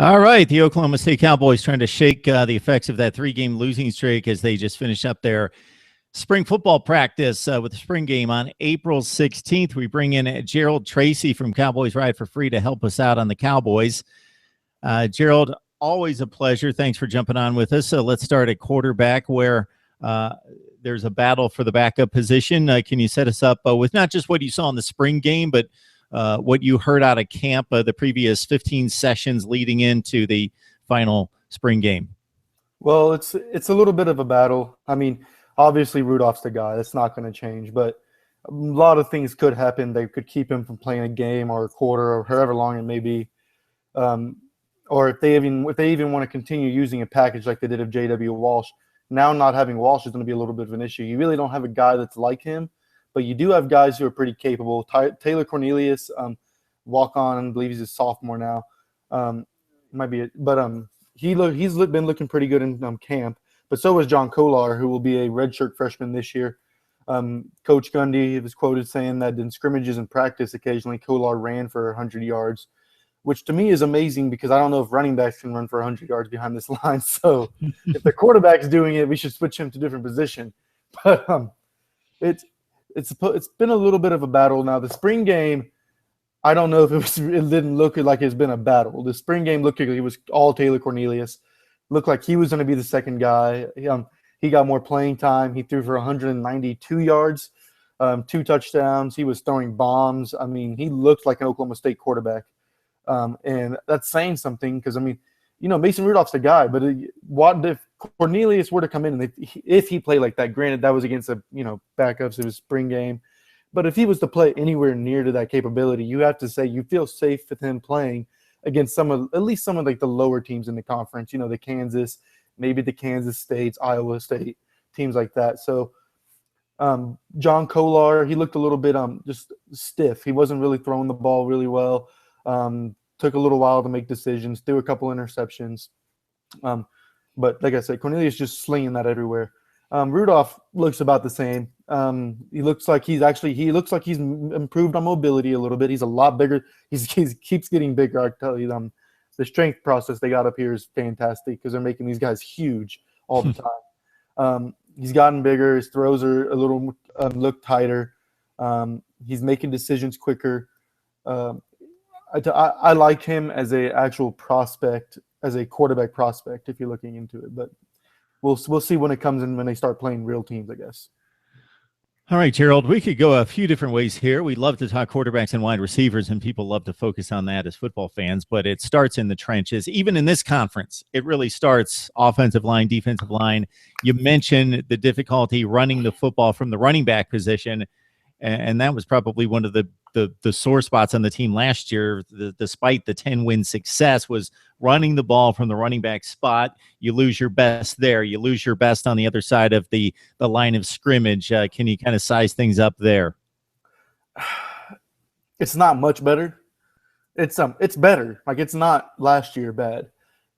All right, the Oklahoma State Cowboys trying to shake the effects of that three-game losing streak as they just finished up their spring football practice with the spring game on April 16th. We bring in Gerald Tracy from Cowboys Ride for Free to help us out on the Cowboys. Gerald, always a pleasure. Thanks for jumping on with us. So let's start at quarterback where there's a battle for the backup position. Can you set us up with not just what you saw in the spring game, but what you heard out of camp the previous 15 sessions leading into the final spring game? Well, it's a little bit of a battle. I mean, obviously Rudolph's the guy. That's not going to change. But a lot of things could happen. They could keep him from playing a game or a quarter or however long it may be. Or if they even want to continue using a package like they did of J.W. Walsh, now not having Walsh is going to be a little bit of an issue. You really don't have a guy that's like him, but you do have guys who are pretty capable. Taylor Cornelius, walk on, I believe he's a sophomore now. Might be it, but he's been looking pretty good in camp. But so is John Kolar, who will be a redshirt freshman this year. Coach Gundy was quoted saying that in scrimmages and practice, occasionally Kolar ran for 100 yards, which to me is amazing because I don't know if running backs can run for 100 yards behind this line. So if the quarterback's doing it, we should switch him to a different position. But it's been a little bit of a battle now. The spring game, I don't know if it didn't look like it's been a battle. The spring game looked like it was all Taylor Cornelius. Looked like he was going to be the second guy. He got more playing time. He threw for 192 yards, 2 touchdowns. He was throwing bombs. I mean, he looked like an Oklahoma State quarterback. And that's saying something because, I mean, Mason Rudolph's the guy. But what if Cornelius were to come in and if he played like that? Granted, that was against backups. It was spring game. But if he was to play anywhere near to that capability, you have to say you feel safe with him playing against at least some of like the lower teams in the conference. The Kansas, maybe the Kansas States, Iowa State, teams like that. So John Kolar, he looked a little bit just stiff. He wasn't really throwing the ball really well. Took a little while to make decisions, threw a couple interceptions. But like I said, Cornelius just slinging that everywhere. Rudolph looks about the same. He looks like he's improved on mobility a little bit. He's a lot bigger. He keeps getting bigger. I tell you, the strength process they got up here is fantastic because they're making these guys huge all the time. He's gotten bigger. His throws are a little look tighter. He's making decisions quicker. I like him as a actual prospect, as a quarterback prospect, if you're looking into it. But we'll see when it comes in when they start playing real teams, I guess. All right, Gerald, we could go a few different ways here. We love to talk quarterbacks and wide receivers, and people love to focus on that as football fans, but it starts in the trenches. Even in this conference, it really starts offensive line, defensive line. You mentioned the difficulty running the football from the running back position, and that was probably one of the sore spots on the team last year, despite the 10-win success, was running the ball from the running back spot. You lose your best there. You lose your best on the other side of the line of scrimmage. Can you kind of size things up there? It's not much better. It's better. Like, it's not last year bad,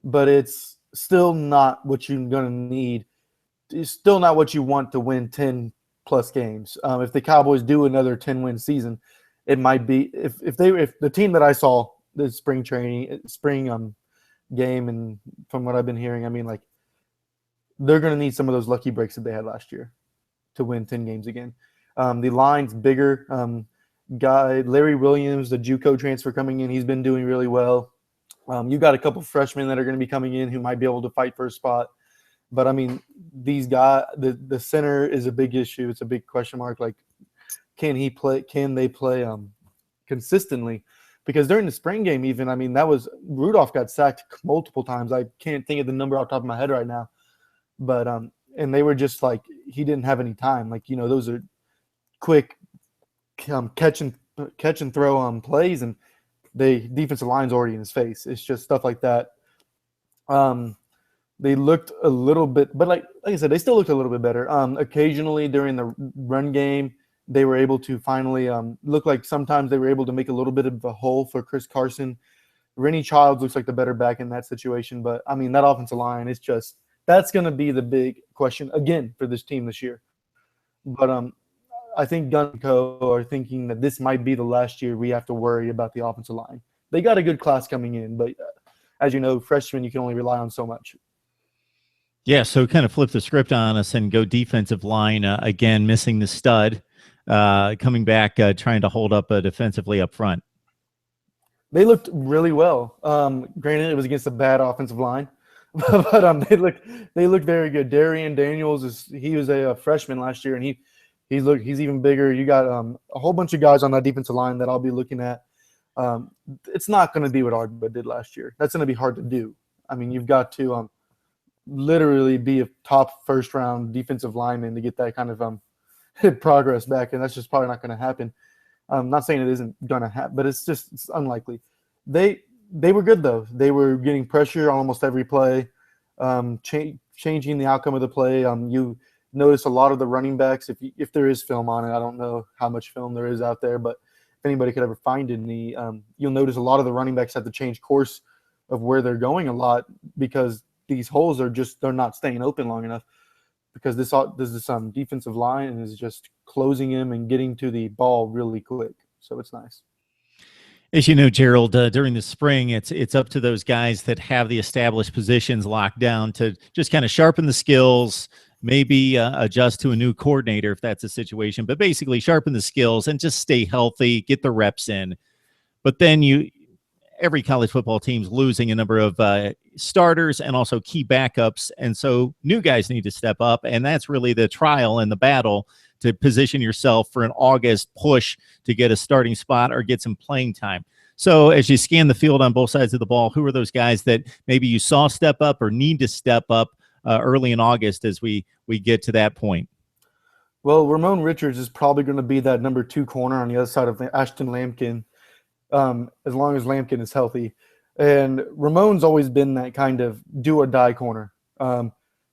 but it's still not what you're going to need. It's still not what you want to win 10-plus games. If the Cowboys do another 10-win season, it might be if the team that I saw the spring game, and from what I've been hearing, I mean, like, they're going to need some of those lucky breaks that they had last year to win 10 games again. The line's bigger. Guy Larry Williams, the JUCO transfer coming in, he's been doing really well. You got a couple freshmen that are going to be coming in who might be able to fight for a spot. But I mean, these guys, the center is a big issue. It's a big question mark. Like, can they play consistently? Because during the spring game, even, I mean, Rudolph got sacked multiple times. I can't think of the number off the top of my head right now. But and they were just like, he didn't have any time. Like, those are quick catch and throw plays, and the defensive line's already in his face. It's just stuff like that. They looked a little bit, but like I said, they still looked a little bit better. Occasionally during the run game, they were able to finally look like sometimes they were able to make a little bit of a hole for Chris Carson. Rennie Childs looks like the better back in that situation. But, I mean, that offensive line, it's just – that's going to be the big question, again, for this team this year. But I think Gunco are thinking that this might be the last year we have to worry about the offensive line. They got a good class coming in, but as you know, freshmen, you can only rely on so much. Yeah, so kind of flip the script on us and go defensive line again, missing the stud, coming back, trying to hold up defensively up front. They looked really well. Granted, it was against a bad offensive line, but they looked very good. Darian Daniels he was a freshman last year, and he's even bigger. You got a whole bunch of guys on that defensive line that I'll be looking at. It's not going to be what Ardba did last year. That's going to be hard to do. I mean, you've got to literally be a top first-round defensive lineman to get that kind of progress back, and that's just probably not going to happen. I'm not saying it isn't going to happen, but it's unlikely. They were good, though. They were getting pressure on almost every play, changing the outcome of the play. You notice a lot of the running backs, if there is film on it, I don't know how much film there is out there, but if anybody could ever find any, you'll notice a lot of the running backs have to change course of where they're going a lot because these holes they're not staying open long enough because this defensive line is just closing him and getting to the ball really quick. So it's nice. As you know, Gerald, during the spring, it's up to those guys that have the established positions locked down to just kind of sharpen the skills, maybe adjust to a new coordinator if that's the situation, but basically sharpen the skills and just stay healthy, get the reps in. But then every college football team's losing a number of starters and also key backups. And so new guys need to step up. And that's really the trial and the battle to position yourself for an August push to get a starting spot or get some playing time. So as you scan the field on both sides of the ball, who are those guys that maybe you saw step up or need to step up early in August as we get to that point? Well, Ramon Richards is probably going to be that number 2 corner on the other side of Ashton Lampkin. As long as Lampkin is healthy. And Ramon's always been that kind of do-or-die corner.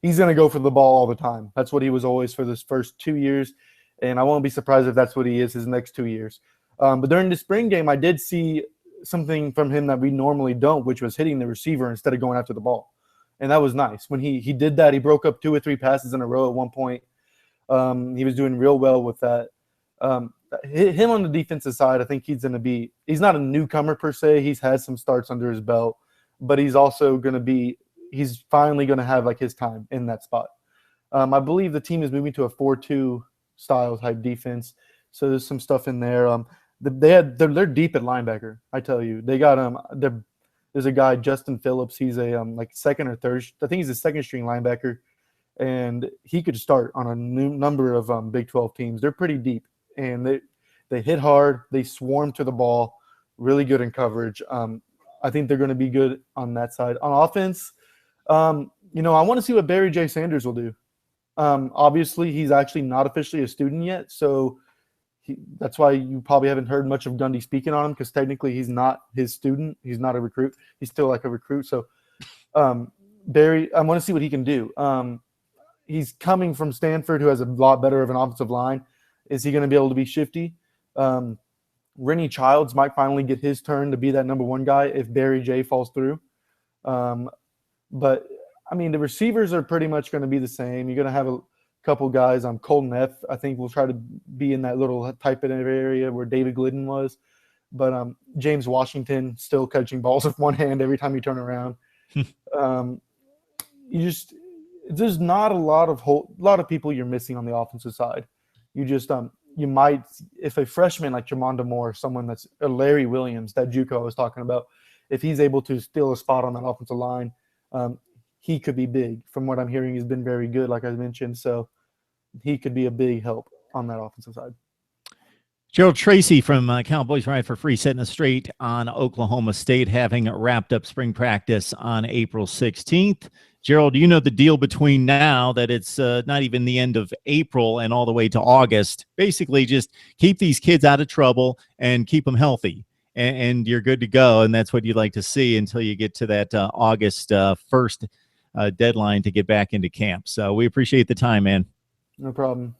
He's going to go for the ball all the time. That's what he was always for this first 2 years, and I won't be surprised if that's what he is his next 2 years. But during the spring game, I did see something from him that we normally don't, which was hitting the receiver instead of going after the ball. And that was nice. When he did that, he broke up 2 or 3 passes in a row at one point. He was doing real well with that. Him on the defensive side, I think he's not a newcomer per se. He's had some starts under his belt, but he's also he's finally going to have like his time in that spot. I believe the team is moving to a 4-2 style type defense. So there's some stuff in there. They're deep at linebacker. I tell you, they got there's a guy, Justin Phillips. He's a like second or third. I think he's a second string linebacker, and he could start on a number of Big 12 teams. They're pretty deep. And they hit hard. They swarm to the ball. Really good in coverage. I think they're going to be good on that side. On offense, I want to see what Barry J. Sanders will do. Obviously, he's actually not officially a student yet, so that's why you probably haven't heard much of Gundy speaking on him because technically he's not his student. He's not a recruit. He's still like a recruit. So Barry, I want to see what he can do. He's coming from Stanford, who has a lot better of an offensive line. Is he going to be able to be shifty? Rennie Childs might finally get his turn to be that number 1 guy if Barry J falls through. But, I mean, the receivers are pretty much going to be the same. You're going to have a couple guys. Colton F, I think, will try to be in that little type of area where David Glidden was. But James Washington still catching balls with one hand every time you turn around. There's not a lot of people you're missing on the offensive side. You just you might, if a freshman like Jamonda Moore, someone that's Larry Williams, that JUCO I was talking about, if he's able to steal a spot on that offensive line, he could be big. From what I'm hearing, he's been very good, like I mentioned, so he could be a big help on that offensive side. Gerald Tracy from Cowboys Ride for Free setting us straight on Oklahoma State having wrapped up spring practice on April 16th. Gerald, you know the deal between now that it's not even the end of April and all the way to August. Basically, just keep these kids out of trouble and keep them healthy, and you're good to go. And that's what you'd like to see until you get to that August 1st deadline to get back into camp. So we appreciate the time, man. No problem.